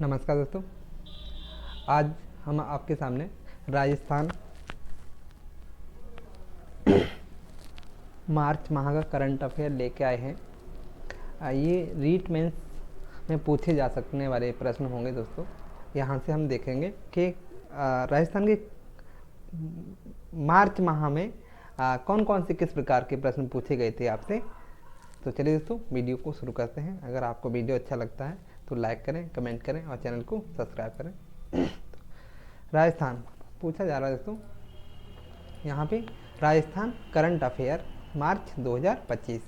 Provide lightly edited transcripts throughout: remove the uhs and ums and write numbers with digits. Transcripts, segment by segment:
नमस्कार दोस्तों। आज हम आपके सामने राजस्थान मार्च माह का करंट अफेयर लेके आए हैं। ये रीट मेंस में पूछे जा सकने वाले प्रश्न होंगे दोस्तों। यहाँ से हम देखेंगे कि राजस्थान के मार्च माह में कौन कौन से किस प्रकार के प्रश्न पूछे गए थे आपसे। तो चलिए दोस्तों वीडियो को शुरू करते हैं। अगर आपको वीडियो अच्छा लगता है तो लाइक करें, कमेंट करें और चैनल को सब्सक्राइब करें। राजस्थान पूछा जा रहा है दोस्तों, यहाँ पे राजस्थान करंट अफेयर मार्च 2025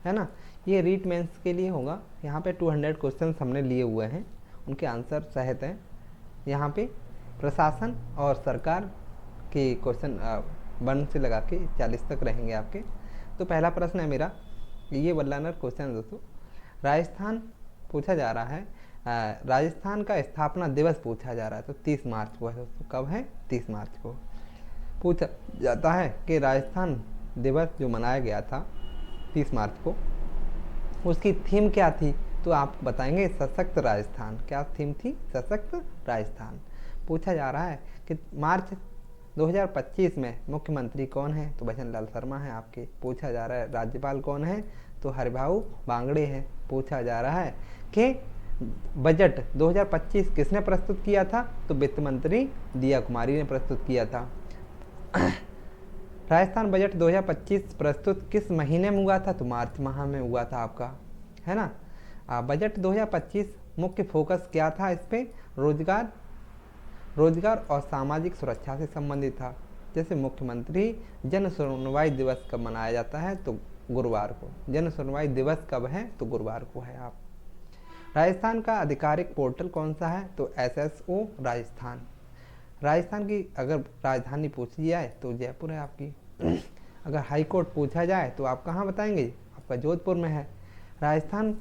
है ना। ये रीट मेंस के लिए होगा। यहाँ पे 200 क्वेश्चन हमने लिए हुए हैं, उनके आंसर सहित हैं। यहाँ पे प्रशासन और सरकार के क्वेश्चन 1 से लगा के 40 तक रहेंगे आपके। तो पहला प्रश्न है मेरा, ये वल्लानर क्वेश्चन है दोस्तों। राजस्थान पूछा जा रहा है, राजस्थान का स्थापना दिवस पूछा जा रहा है। तो 30 मार्च को है दोस्तों। कब है? 30 मार्च को पूछा जाता है कि राजस्थान दिवस जो मनाया गया था 30 मार्च को, उसकी थीम क्या थी? तो आप बताएंगे सशक्त राजस्थान। क्या थीम थी? सशक्त राजस्थान। पूछा जा रहा है कि मार्च 2025 में मुख्यमंत्री कौन है? तो भजन लाल शर्मा है आपके। पूछा जा रहा है राज्यपाल कौन है? तो हरिभाऊ बांगड़े हैं। पूछा जा रहा है कि बजट 2025 किसने प्रस्तुत किया था? तो वित्त मंत्री दिया कुमारी ने प्रस्तुत किया था। राजस्थान बजट 2025 प्रस्तुत किस महीने में हुआ था? तो मार्च माह में हुआ था आपका, है ना। बजट 2025 मुख्य फोकस क्या था इस पे? रोजगार और सामाजिक सुरक्षा से संबंधित था। जैसे मुख्यमंत्री जन सुनवाई दिवस कब मनाया जाता है? तो गुरुवार को। जन सुनवाई दिवस कब है? तो गुरुवार को है। आप राजस्थान का आधिकारिक पोर्टल कौन सा है? तो SSO राजस्थान। राजस्थान की अगर राजधानी पूछी जाए तो जयपुर है आपकी। अगर हाई कोर्ट पूछा जाए तो आप कहाँ बताएंगे? आपका जोधपुर में है। राजस्थान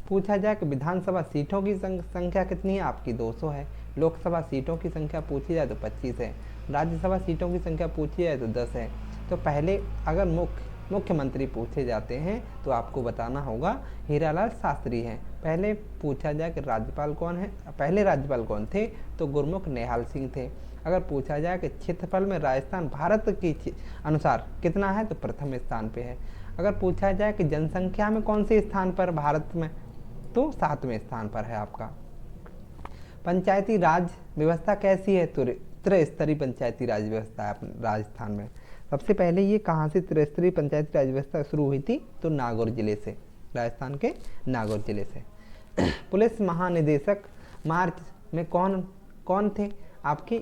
पूछा जाए कि विधानसभा सीटों की संख्या कितनी है? आपकी 200 है। लोकसभा सीटों की संख्या पूछी जाए तो 25 है। राज्यसभा सीटों की संख्या पूछी जाए तो 10 है। तो पहले अगर मुख्यमंत्री पूछे जाते हैं तो आपको बताना होगा हीरालाल शास्त्री हैं। पहले पूछा जाए कि राज्यपाल कौन है, पहले राज्यपाल कौन थे? तो गुरमुख निहाल सिंह थे। अगर पूछा जाए कि क्षेत्रफल में राजस्थान भारत की अनुसार कितना है? तो प्रथम स्थान पे है। अगर पूछा जाए कि जनसंख्या में कौन से स्थान पर भारत में? तो 7वें स्थान पर है आपका। पंचायती राज व्यवस्था कैसी है? तो त्रिस्तरीय पंचायती राज व्यवस्था है राजस्थान में। सबसे पहले ये कहाँ से त्रिस्तरीय पंचायती राज व्यवस्था शुरू हुई थी? तो नागौर जिले से, राजस्थान के नागौर जिले से। पुलिस महानिदेशक मार्च में कौन कौन थे? आपके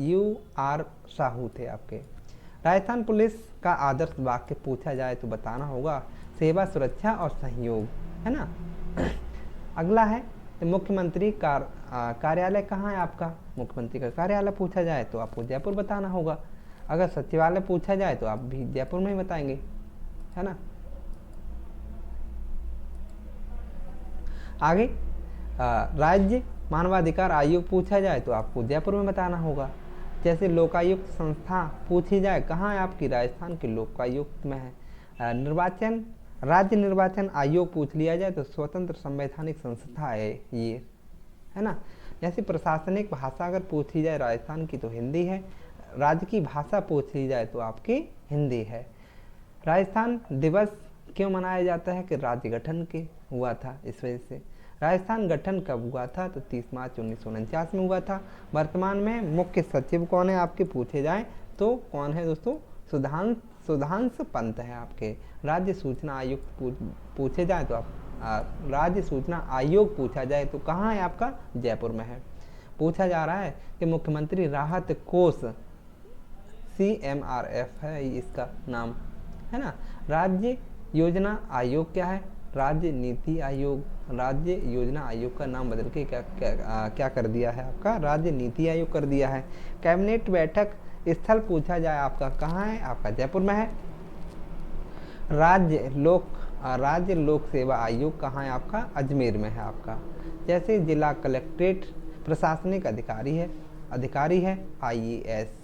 UR साहू थे आपके। राजस्थान पुलिस का आदर्श वाक्य पूछा जाए तो बताना होगा सेवा, सुरक्षा और सहयोग, है ना। अगला है तो मुख्यमंत्री कार्यालय कहाँ है आपका? मुख्यमंत्री का कार्यालय पूछा जाए तो आपको जयपुर बताना होगा। अगर सचिवालय पूछा जाए तो आप भी जयपुर में ही बताएंगे, है ना। आगे राज्य मानवाधिकार आयोग पूछा जाए तो आपको जयपुर में बताना होगा। जैसे लोकायुक्त संस्था पूछी जाए कहाँ है आपकी? राजस्थान के लोकायुक्त में है। निर्वाचन राज्य निर्वाचन आयोग पूछ लिया जाए तो स्वतंत्र संवैधानिक संस्था है ये, है ना। जैसे प्रशासनिक भाषा अगर पूछी जाए राजस्थान की तो हिंदी है। राज्य की भाषा पूछ ली जाए तो आपकी हिंदी है। राजस्थान दिवस क्यों मनाया जाता है? कि राज्य गठन के हुआ था, इस वजह से। राजस्थान गठन कब हुआ था? तो 30 मार्च 1949 में हुआ था। वर्तमान में मुख्य सचिव कौन है आपके? पूछे जाए तो कौन है दोस्तों? सुधांशु पंत है आपके। राज्य सूचना आयुक्त पूछे जाए तो आप राज्य सूचना आयोग पूछा जाए तो कहाँ है आपका? जयपुर में है। पूछा जा रहा है कि मुख्यमंत्री राहत कोष CMRF है इसका नाम, है ना। राज्य योजना आयोग क्या है? राज्य नीति आयोग। राज्य योजना आयोग का नाम बदल के क्या कर दिया है आपका? राज्य नीति आयोग कर दिया है। कैबिनेट बैठक स्थल पूछा जाए आपका कहाँ है? आपका जयपुर में है। राज्य लोक सेवा आयोग कहाँ है आपका? अजमेर में है आपका। जैसे जिला कलेक्ट्रेट प्रशासनिक अधिकारी है IAS।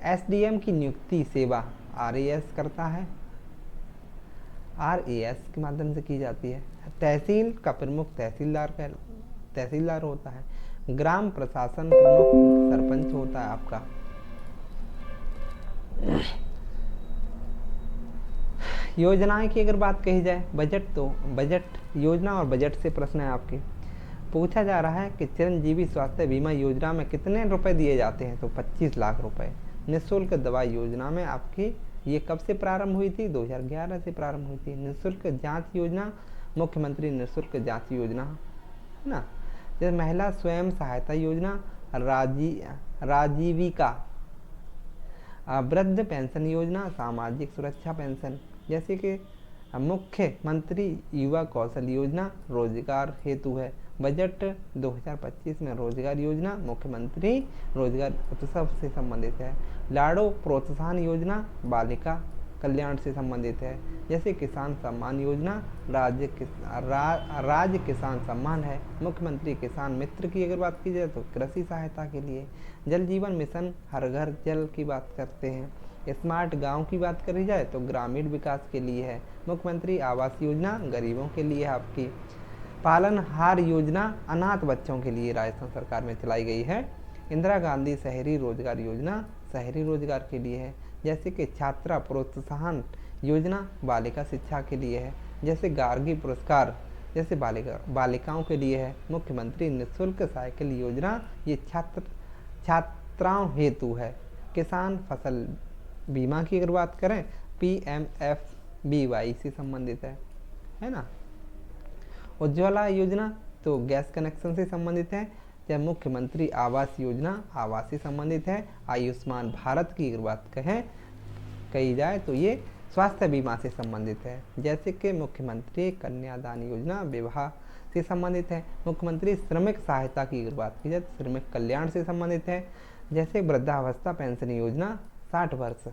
SDM की नियुक्ति सेवा RAS करता है, RAS के माध्यम से की जाती है। तहसील का प्रमुख तहसीलदार तहसीलदार होता है। ग्राम प्रशासन प्रमुख सरपंच होता है आपका। योजनाएं की अगर बात कही जाए, बजट, तो बजट, योजना और बजट से प्रश्न है आपके। पूछा जा रहा है कि चिरंजीवी स्वास्थ्य बीमा योजना में कितने रुपए दिए जाते हैं, तो 25 लाख रुपए। निःशुल्क दवाई योजना में आपकी ये कब से प्रारंभ हुई थी, 2011 से प्रारंभ हुई थी। निःशुल्क जांच योजना, मुख्यमंत्री निःशुल्क जांच योजना, है ना। जैसे महिला स्वयं सहायता योजना, राजीविका, वृद्ध पेंशन योजना, सामाजिक सुरक्षा पेंशन। जैसे कि मुख्यमंत्री युवा कौशल योजना रोजगार हेतु है। बजट 2025 में रोजगार योजना मुख्यमंत्री रोजगार उत्सव से संबंधित है। लाड़ो प्रोत्साहन योजना बालिका कल्याण से संबंधित है। जैसे किसान सम्मान योजना राज्य किसान सम्मान है। मुख्यमंत्री किसान मित्र की अगर बात की जाए तो कृषि सहायता के लिए। जल जीवन मिशन हर घर जल की बात करते हैं। स्मार्ट गांव की बात करी जाए तो ग्रामीण विकास के लिए है। मुख्यमंत्री आवास योजना गरीबों के लिए आपकी। पालनहार योजना अनाथ बच्चों के लिए राजस्थान सरकार में चलाई गई है। इंदिरा गांधी शहरी रोजगार योजना शहरी रोजगार के लिए है। जैसे कि छात्रा प्रोत्साहन योजना बालिका शिक्षा के लिए है। जैसे गार्गी पुरस्कार जैसे बालिकाओं के लिए है। मुख्यमंत्री निःशुल्क साइकिल योजना ये छात्राओं हेतु है। किसान फसल बीमा की अगर बात करें PMFBY से संबंधित है ना। उज्ज्वला योजना तो गैस कनेक्शन से संबंधित है। जब मुख्यमंत्री आवास योजना आवास से संबंधित है। आयुष्मान भारत की अगर बात कही जाए तो ये स्वास्थ्य बीमा से संबंधित है। जैसे कि मुख्यमंत्री कन्यादान योजना विवाह से संबंधित है। मुख्यमंत्री श्रमिक सहायता की अगर बात की जाए तो श्रमिक कल्याण से संबंधित है। जैसे वृद्धावस्था पेंशन योजना 60 वर्ष,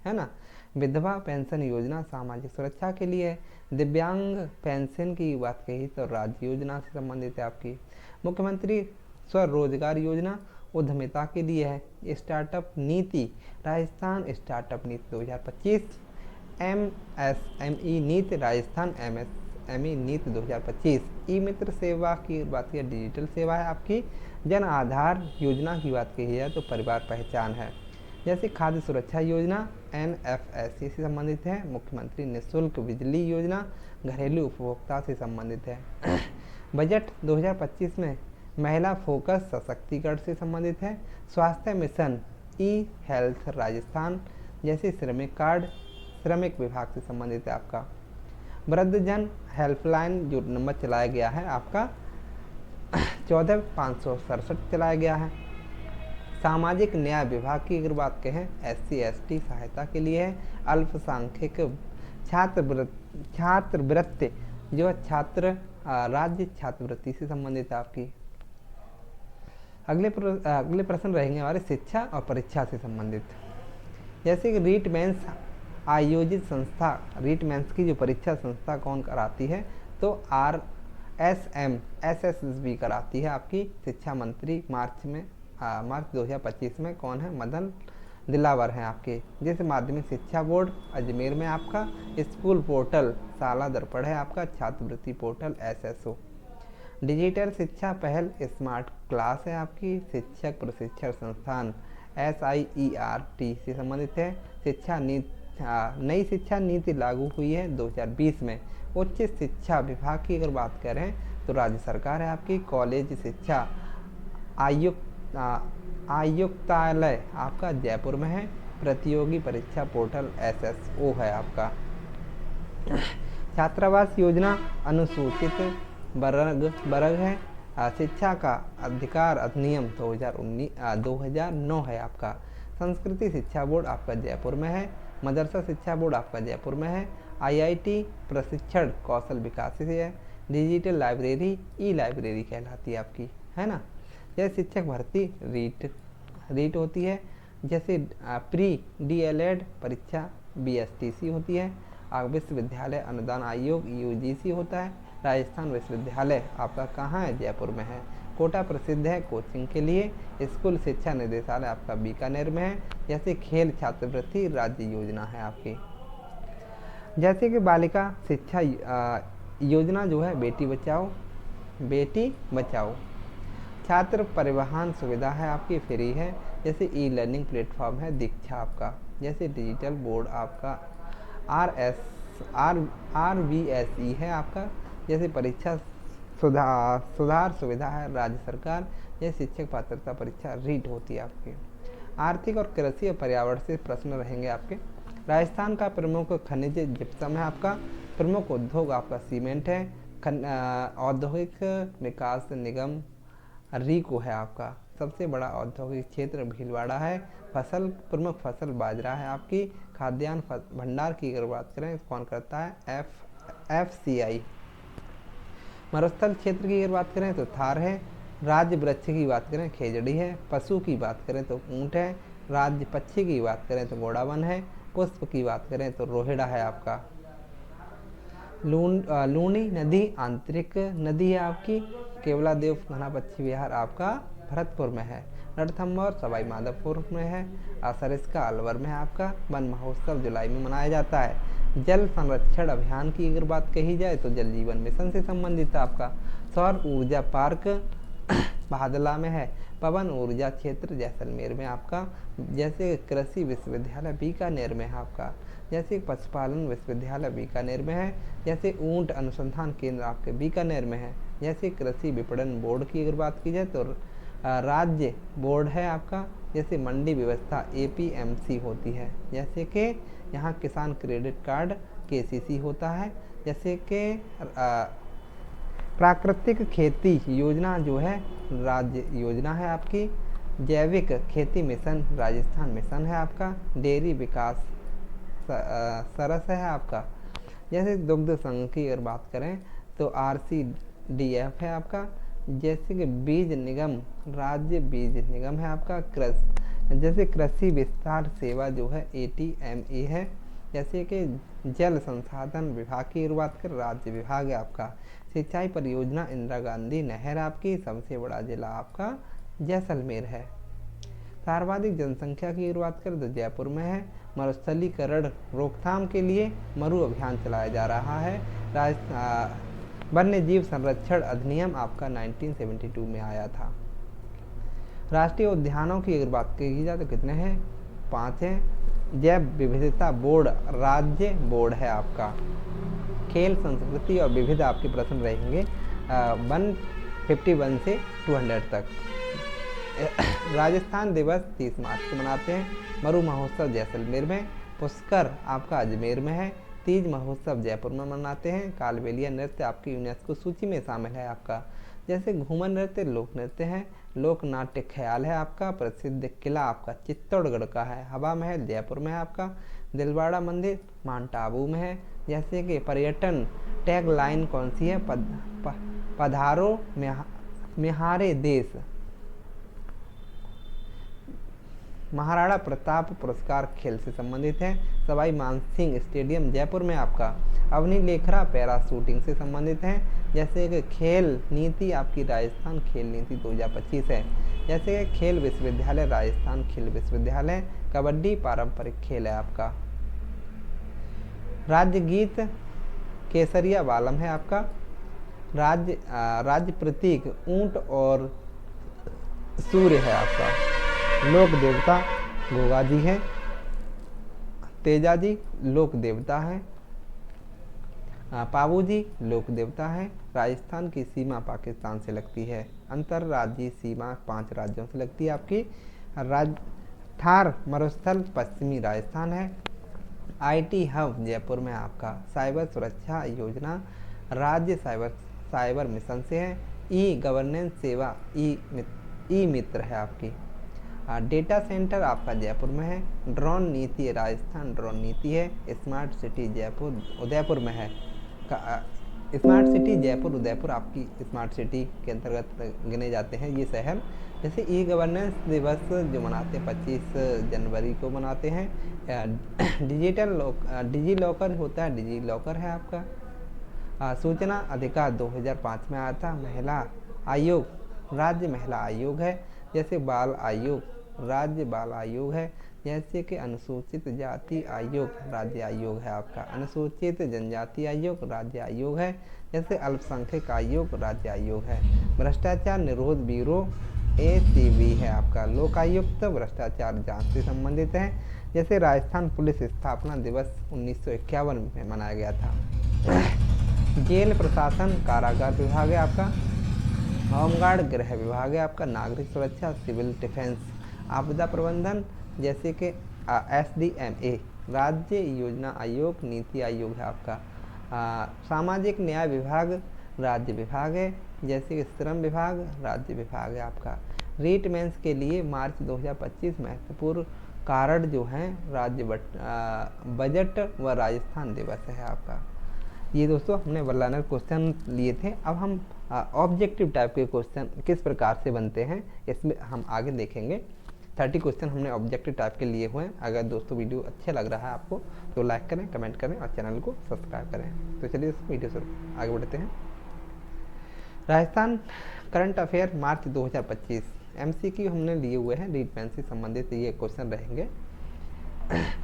है ना। विधवा पेंशन योजना सामाजिक सुरक्षा के लिए है। दिव्यांग पेंशन की बात कही तो राज्य योजना से संबंधित है आपकी। मुख्यमंत्री स्वरोजगार योजना उद्यमिता के लिए है। स्टार्टअप नीति राजस्थान स्टार्टअप नीति 2025। MSME नीति राजस्थान MSME नीति 2025। ई मित्र सेवा की बात की डिजिटल सेवा है आपकी। जन आधार योजना की बात की जाए तो परिवार पहचान है। जैसे खाद्य सुरक्षा योजना NFSA से संबंधित है। मुख्यमंत्री निःशुल्क बिजली योजना घरेलू उपभोक्ता से संबंधित है। बजट 2025 में महिला फोकस सशक्तिकरण से संबंधित है। स्वास्थ्य मिशन E-हेल्थ राजस्थान जैसे श्रमिक कार्ड श्रमिक विभाग से संबंधित है आपका। वृद्धजन हेल्पलाइन जो नंबर चलाया गया है आपका 14567 चलाया गया है। सामाजिक न्याय विभाग की अगर बात कहें SC/ST सहायता के लिए है। अल्पसंख्यक छात्रवृत्ति जो छात्र राज्य छात्रवृत्ति से संबंधित है आपकी। अगले प्रश्न रहेंगे हमारे शिक्षा और परीक्षा से संबंधित। जैसे कि रीट मेंस आयोजित संस्था रीट मेंस की जो परीक्षा संस्था कौन कराती है तो RSM SSB कराती है आपकी। शिक्षा मंत्री मार्च 2025 में कौन है, मदन दिलावर हैं आपके। जैसे माध्यमिक शिक्षा बोर्ड अजमेर में आपका। स्कूल पोर्टल शाला दर्पण है आपका। छात्रवृत्ति पोर्टल SSO। डिजिटल शिक्षा पहल स्मार्ट क्लास है आपकी। शिक्षक प्रशिक्षण संस्थान SIERT से संबंधित है। नई शिक्षा नीति लागू हुई है 2020 में। उच्च शिक्षा विभाग की अगर बात करें तो राज्य सरकार है आपकी। कॉलेज शिक्षा आयुक्तालय आपका जयपुर में है। प्रतियोगी परीक्षा पोर्टल SSO है आपका। छात्रावास योजना अनुसूचित वर्ग है। शिक्षा का अधिकार अधिनियम 2009 है आपका। संस्कृति शिक्षा बोर्ड आपका जयपुर में है। मदरसा शिक्षा बोर्ड आपका जयपुर में है। IIT प्रशिक्षण कौशल विकास से है। डिजिटल लाइब्रेरी E-लाइब्रेरी कहलाती है आपकी, है ना। जैसे शिक्षक भर्ती रीट होती है। जैसे प्री DLED परीक्षा BSTC होती है। विश्वविद्यालय अनुदान आयोग UGC होता है। राजस्थान विश्वविद्यालय आपका कहाँ है, जयपुर में है। कोटा प्रसिद्ध है कोचिंग के लिए। स्कूल शिक्षा निदेशालय आपका बीकानेर में है। जैसे खेल छात्रवृत्ति राज्य योजना है आपकी। जैसे कि बालिका शिक्षा योजना जो है बेटी बचाओ बेटी बचाओ। छात्र परिवहन सुविधा है आपकी फ्री है, जैसे ई लर्निंग प्लेटफॉर्म है दीक्षा आपका, जैसे डिजिटल बोर्ड आपका RVSE है आपका, जैसे परीक्षा सुधार सुविधा है राज्य सरकार, जैसे शिक्षक पात्रता परीक्षा रीट होती है आपकी। आर्थिक और कृषि और पर्यावरण से प्रश्न रहेंगे आपके। राजस्थान का प्रमुख खनिज जिप्सम है आपका, प्रमुख उद्योग आपका सीमेंट है, औद्योगिक विकास निगम रीको है आपका, सबसे बड़ा औद्योगिक क्षेत्र भीलवाड़ा है, फसल प्रमुख फसल बाजरा है आपकी, खाद्यान्न भंडार की अगर बात करें कौन करता है FCI। मरुस्थल क्षेत्र की अगर बात करें तो थार है, राज्य वृक्ष की बात करें खेजड़ी है, पशु की बात करें तो ऊंट है, राज्य पक्षी की बात करें तो गोडावन है, पुष्प की बात करें तो रोहिड़ा है आपका। लूनी नदी आंतरिक नदी है आपकी, केवलादेव घना पक्षी विहार आपका भरतपुर में है, रणथंभौर सवाई माधोपुर में है, सरिस्का अलवर में है आपका। वन महोत्सव जुलाई में मनाया जाता है। जल संरक्षण अभियान की अगर बात कही जाए तो जल जीवन मिशन से संबंधित आपका। सौर ऊर्जा पार्क भादला में है, पवन ऊर्जा क्षेत्र जैसलमेर में आपका, जैसे कृषि विश्वविद्यालय बीकानेर में है आपका, जैसे पशुपालन विश्वविद्यालय बीकानेर में है, जैसे ऊंट अनुसंधान केंद्र आपके बीकानेर में है, जैसे कृषि विपणन बोर्ड की अगर बात की जाए तो राज्य बोर्ड है आपका, जैसे मंडी व्यवस्था APMC होती है, जैसे कि यहाँ किसान क्रेडिट कार्ड KCC होता है, जैसे कि प्राकृतिक खेती योजना जो है राज्य योजना है आपकी, जैविक खेती मिशन राजस्थान मिशन है आपका, डेयरी विकास सरस है आपका, जैसे दुग्ध संघ की अगर बात करें तो RCDF है आपका, जैसे कि बीज निगम राज्य बीज निगम है आपका, जैसे कृषि विस्तार सेवा जो है ATMA है, जैसे कि जल संसाधन विभाग की अगर बात करें राज्य विभाग है आपका। सिंचाई परियोजना इंदिरा गांधी नहर आपकी, सबसे बड़ा जिला आपका जैसलमेर है। सर्वाधिक जनसंख्या की अगर बात करें तो जयपुर में है। मरुस्थलीकरण रोकथाम के लिए मरु अभियान चलाया जा रहा है। वन्य जीव संरक्षण अधिनियम आपका 1972 में आया था। राष्ट्रीय उद्यानों की अगर बात की जाए तो कितने हैं? 5 हैं। जैव विविधता बोर्ड राज्य बोर्ड है आपका। खेल संस्कृति और विविध आपके प्रश्न रहेंगे 151 से 200 तक। राजस्थान दिवस 30 मार्च को मनाते हैं। मरु महोत्सव जैसलमेर में, पुष्कर आपका अजमेर में है, तीज महोत्सव जयपुर में मनाते हैं। कालबेलिया नृत्य आपकी यूनेस्को सूची में शामिल है आपका। जैसे घूमर नृत्य लोक नृत्य है। लोक नाट्य ख्याल है आपका। प्रसिद्ध किला आपका चित्तौड़गढ़ का है। हवा महल जयपुर में है आपका। दिलवाड़ा मंदिर माउंट आबू में है। जैसे कि पर्यटन टैग लाइन कौन सी है? पधारो मिहारे देश। महाराणा प्रताप पुरस्कार खेल से संबंधित है। सवाई मानसिंह स्टेडियम जयपुर में आपका। अवनी लेखरा पैरा शूटिंग से संबंधित है। जैसे कि खेल नीति आपकी राजस्थान खेल नीति 2025 है। जैसे कि खेल विश्वविद्यालय राजस्थान खेल विश्वविद्यालय। कबड्डी पारंपरिक खेल है आपका। राज्य गीत केसरिया बालम है आपका। राज्य प्रतीक ऊंट और सूर्य है आपका। लोक देवता गोगा जी है। तेजा जी लोक देवता है। पाबू जी लोक देवता है। राजस्थान की सीमा पाकिस्तान से लगती है। अंतर्राज्यीय सीमा 5 राज्यों से लगती है आपकी। थार मरुस्थल पश्चिमी राजस्थान है। IT हब जयपुर में आपका। साइबर सुरक्षा योजना राज्य साइबर मिशन से है। गवर्नेंस सेवा ई मित्र है आपकी। डेटा सेंटर आपका जयपुर में है। ड्रोन नीति राजस्थान ड्रोन नीति है। स्मार्ट सिटी जयपुर उदयपुर में है। स्मार्ट सिटी जयपुर उदयपुर आपकी स्मार्ट सिटी के अंतर्गत गिने जाते हैं ये शहर। जैसे गवर्नेंस दिवस जो मनाते हैं 25 जनवरी को मनाते हैं। डिजी लॉकर होता है, डिजी लॉकर है आपका। सूचना अधिकार 2005 में आया था। महिला आयोग राज्य महिला आयोग है। जैसे बाल आयोग राज्य बाल आयोग है, जैसे कि अनुसूचित जाति आयोग राज्य आयोग है आपका, अनुसूचित जनजाति आयोग राज्य आयोग है, जैसे अल्पसंख्यक आयोग राज्य आयोग है। भ्रष्टाचार निरोध ब्यूरो ACB है आपका, लोकायुक्त भ्रष्टाचार जांच से संबंधित है, जैसे राजस्थान पुलिस स्थापना दिवस 1951 में मनाया गया था। जेल प्रशासन कारागार विभाग है आपका, होमगार्ड गृह विभाग है आपका, नागरिक सुरक्षा सिविल डिफेंस, आपदा प्रबंधन जैसे कि SDMA राज्य योजना आयोग नीति आयोग है आपका, सामाजिक न्याय विभाग राज्य विभाग है, जैसे कि श्रम विभाग राज्य विभाग है आपका। रीट मेंस के लिए मार्च 2025 महत्वपूर्ण कारण जो हैं राज्य बजट व राजस्थान दिवस है आपका। ये दोस्तों हमने वन लाइनर क्वेश्चन लिए थे। अब हम ऑब्जेक्टिव टाइप के क्वेश्चन किस प्रकार से बनते हैं इसमें हम आगे देखेंगे। 30 क्वेश्चन हमने ऑब्जेक्टिव टाइप के लिए हुए हैं। अगर दोस्तों वीडियो अच्छा लग रहा है आपको तो लाइक करें, कमेंट करें और चैनल को सब्सक्राइब करें। तो चलिए इस वीडियो से आगे बढ़ते हैं। राजस्थान करंट अफेयर मार्च 2025 MCQ हमने लिए हुए हैं, रीट मेंस से संबंधित ये क्वेश्चन रहेंगे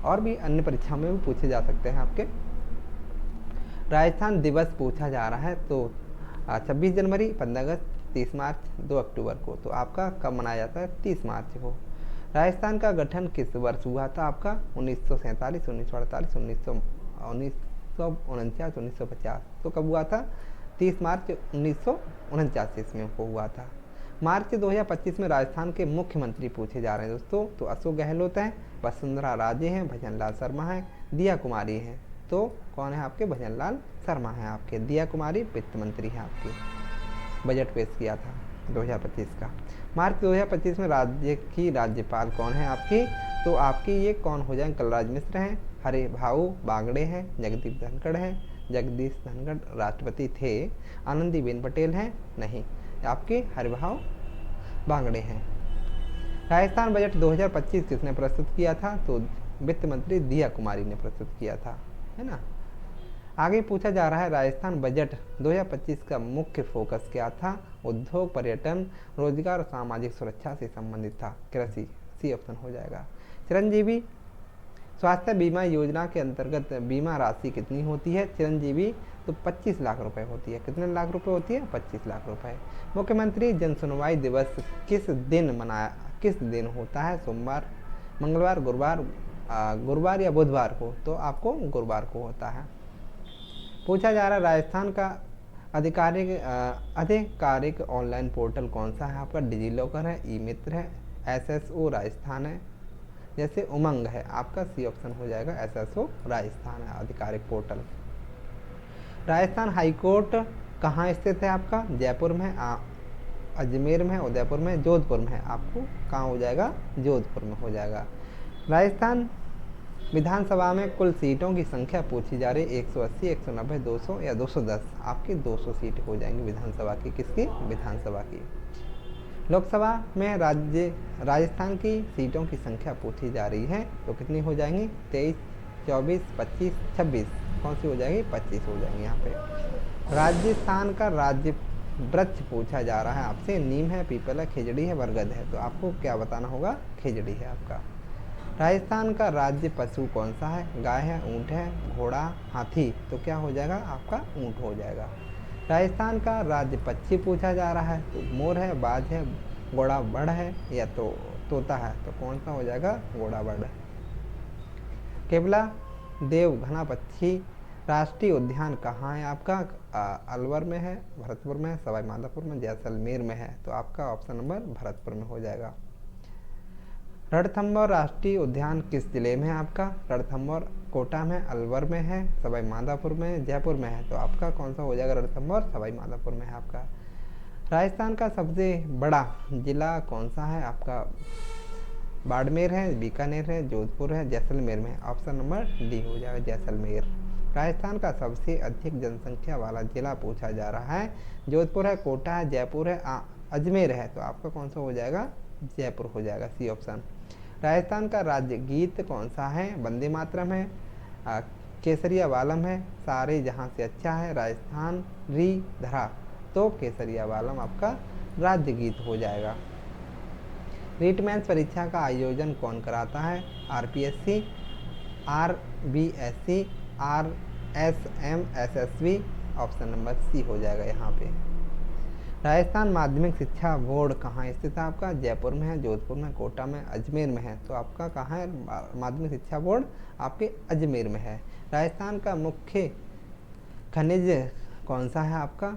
और भी अन्य परीक्षाओं में भी पूछे जा सकते हैं आपके। राजस्थान दिवस पूछा जा रहा है तो 26 जनवरी, 15 अगस्त, 30 मार्च, 2 अक्टूबर को। तो आपका कब मनाया जाता है? 30 मार्च को। राजस्थान का गठन किस वर्ष हुआ था आपका? 1947, 1948, 1949, 1950। तो कब हुआ था? 30 मार्च 1949 ईस्वी को हुआ था। मार्च 2025 में राजस्थान के मुख्यमंत्री पूछे जा रहे हैं दोस्तों। तो अशोक गहलोत हैं, वसुंधरा राजे हैं, भजनलाल शर्मा हैं, दिया कुमारी हैं। तो कौन है आपके? भजनलाल शर्मा हैं आपके। दिया कुमारी वित्त मंत्री हैं आपकी। बजट पेश किया था 2025 का। मार्च 2025 में राज्य की राज्यपाल कौन है आपकी? तो आपकी ये कौन हो जाए? कलराज मिश्र हैं, हरे भाऊ बागड़े हैं, जगदीप धनखड़ हैं, जगदीश धनखड़ राष्ट्रपति थे, आनंदीबेन पटेल हैं, नहीं, आपके हरिभाव बागड़े हैं। राजस्थान बजट 2025 किसने प्रस्तुत किया था? तो वित्त मंत्री दिया कुमारी ने प्रस्तुत किया था, है ना। आगे पूछा जा रहा है राजस्थान बजट 2025 का मुख्य फोकस क्या था? उद्योग, पर्यटन, रोजगार और सामाजिक सुरक्षा से संबंधित था। कृषि, सी ऑप्शन हो जाएगा। चिरंजीवी स्वास्थ्य बीमा योजना के अंतर्गत बीमा राशि कितनी होती है? चिरंजीवी तो 25 लाख रुपए होती है। कितने लाख रुपए होती है? 25 लाख रुपए। मुख्यमंत्री जन सुनवाई दिवस किस दिन होता है? सोमवार, मंगलवार, गुरुवार या बुधवार को? तो आपको गुरुवार को होता है। पूछा जा रहा है राजस्थान का आधिकारिक ऑनलाइन पोर्टल कौन सा है आपका? डिजी लॉकर है, ई मित्र है, SSO राजस्थान है, जैसे उमंग है आपका, सी ऑप्शन हो जाएगा। SSO राजस्थान है आधिकारिक पोर्टल। राजस्थान हाईकोर्ट कहाँ स्थित है आपका? जयपुर में, अजमेर में, उदयपुर में, जोधपुर में है। आपको कहाँ हो जाएगा? जोधपुर में हो जाएगा। राजस्थान विधानसभा में कुल सीटों की संख्या पूछी जा रही है 180, 190, 200 या 210। आपकी 200 सीट हो जाएंगी विधानसभा की। किसकी? विधानसभा की। लोकसभा में राजस्थान की सीटों की संख्या पूछी जा रही है तो कितनी हो जाएंगी? 23, 24, 25, 26। कौन सी हो जाएगी? 25 हो जाएंगी यहाँ पे। राजस्थान का राज्य वृक्ष पूछा जा रहा है आपसे। नीम है, पीपल है, खिजड़ी है, बरगद है। तो आपको क्या बताना होगा? खिजड़ी है आपका। राजस्थान का राज्य पशु कौन सा है? गाय है, ऊँट है, घोड़ा, हाथी। तो क्या हो जाएगा? आपका ऊँट हो जाएगा। राजस्थान का राज्य पक्षी पूछा जा रहा है तो मोर है, बाज है, घोड़ा बड़ है या तो तोता है। तो कौन सा हो जाएगा? घोड़ा बड़। केवला देव घना पक्षी राष्ट्रीय उद्यान कहाँ है आपका? अलवर में है, भरतपुर में है, सवाई माधोपुर में, जैसलमेर में है। तो आपका ऑप्शन नंबर भरतपुर में हो जाएगा। रणथंभौर राष्ट्रीय उद्यान किस जिले में है आपका? रणथंभौर कोटा में, अलवर में है, सवाई माधोपुर में, जयपुर में है। तो आपका कौन सा हो जाएगा? रणथंभौर सवाई माधोपुर में है आपका। राजस्थान का सबसे बड़ा जिला कौन सा है आपका? बाड़मेर है, बीकानेर है, जोधपुर है, जैसलमेर में है। ऑप्शन नंबर डी हो जाएगा, जैसलमेर। राजस्थान का सबसे अधिक जनसंख्या वाला जिला पूछा जा रहा है। जोधपुर है, कोटा है, जयपुर है, अजमेर है। तो आपका कौन सा हो जाएगा? जयपुर हो जाएगा, सी ऑप्शन। राजस्थान का राज्य गीत कौन सा है? वंदे मातरम है, केसरिया वालम है, सारे जहां से अच्छा है, राजस्थान री धरा। तो केसरिया वालम आपका राज्य गीत हो जाएगा। रीट मेंस परीक्षा का आयोजन कौन कराता है? RPSC, RBSC, RSM, SSB. Option number C हो जाएगा यहाँ पे। राजस्थान माध्यमिक शिक्षा बोर्ड कहाँ स्थित है आपका? जयपुर में है, जोधपुर में, कोटा में, अजमेर में है। तो आपका कहाँ है माध्यमिक शिक्षा बोर्ड? आपके अजमेर में है। राजस्थान का मुख्य खनिज कौन सा है आपका?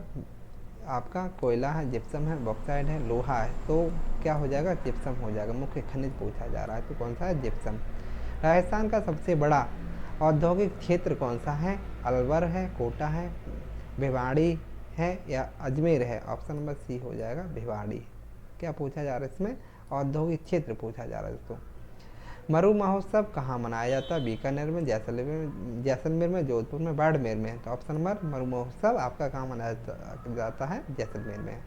आपका कोयला है, जिप्सम है, बॉक्साइट है, लोहा है। तो क्या हो जाएगा? जिप्सम हो जाएगा। मुख्य खनिज पूछा जा रहा है तो कौन सा है? जिप्सम। राजस्थान का सबसे बड़ा औद्योगिक क्षेत्र कौन सा है? अलवर है, कोटा है, भिवाड़ी है या अजमेर है? ऑप्शन नंबर सी हो जाएगा, भिवाड़ी। क्या पूछा जा रहा है इसमें? औद्योगिक क्षेत्र पूछा जा रहा है दोस्तों। मरु महोत्सव कहाँ मनाया जाता है? बीकानेर में, जैसलमेर में, जोधपुर में, बाड़मेर में। तो ऑप्शन नंबर मरु महोत्सव आपका कहाँ मनाया जाता है? जैसलमेर में।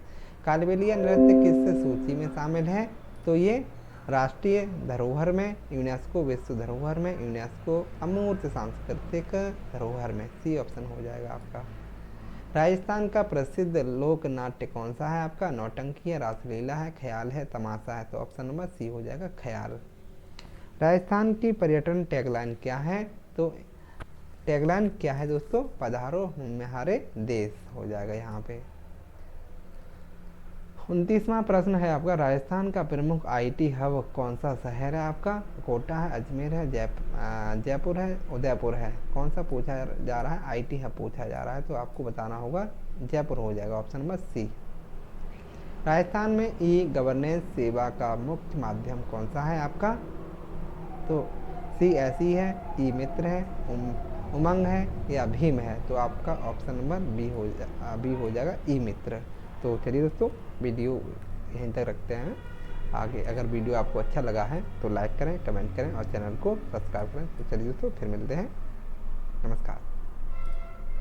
कालबेलिया नृत्य किस सूची में शामिल है? तो ये राष्ट्रीय धरोहर में, यूनेस्को विश्व धरोहर में, यूनेस्को अमूर्त सांस्कृतिक धरोहर में। सी ऑप्शन हो जाएगा आपका। राजस्थान का प्रसिद्ध लोक नाट्य कौन सा है आपका? नौटंकी है, रासलीला है, ख्याल है, तमाशा है। तो ऑप्शन नंबर सी हो जाएगा, ख्याल। राजस्थान की पर्यटन टैगलाइन क्या है? तो टैगलाइन क्या है दोस्तों? पधारो हमारे देश हो जाएगा यहाँ पे। 29वां प्रश्न है आपका, राजस्थान का प्रमुख आईटी हब कौन सा शहर है आपका? कोटा है, अजमेर है, जयपुर है, उदयपुर है। कौन सा पूछा जा रहा है? आईटी हब पूछा जा रहा है तो आपको बताना होगा जयपुर हो जाएगा। ऑप्शन नंबर सी। राजस्थान में ई गवर्नेंस सेवा का मुख्य माध्यम कौन सा है आपका? तो सी ऐसी है, ई मित्र है, उमंग है या भीम है। तो आपका ऑप्शन नंबर बी हो जाएगा, ई मित्र। तो चलिए दोस्तों, वीडियो यहीं तक रखते हैं। आगे अगर वीडियो आपको अच्छा लगा है तो लाइक करें, कमेंट करें और चैनल को सब्सक्राइब करें। तो चलिए दोस्तों, फिर मिलते हैं। नमस्कार।